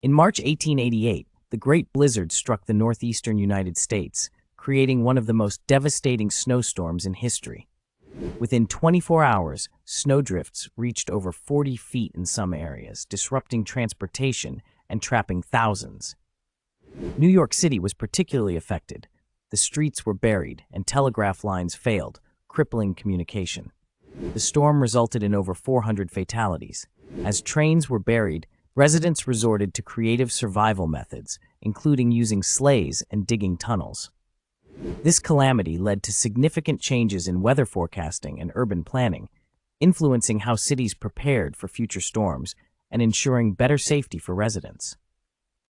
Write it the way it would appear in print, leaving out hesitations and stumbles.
In March 1888, the Great Blizzard struck the northeastern United States, creating one of the most devastating snowstorms in history. Within 24 hours, snowdrifts reached over 40 feet in some areas, disrupting transportation and trapping thousands. New York City was particularly affected. The streets were buried and telegraph lines failed, crippling communication. The storm resulted in over 400 fatalities. As trains were buried, residents resorted to creative survival methods, including using sleighs and digging tunnels. This calamity led to significant changes in weather forecasting and urban planning, influencing how cities prepared for future storms and ensuring better safety for residents.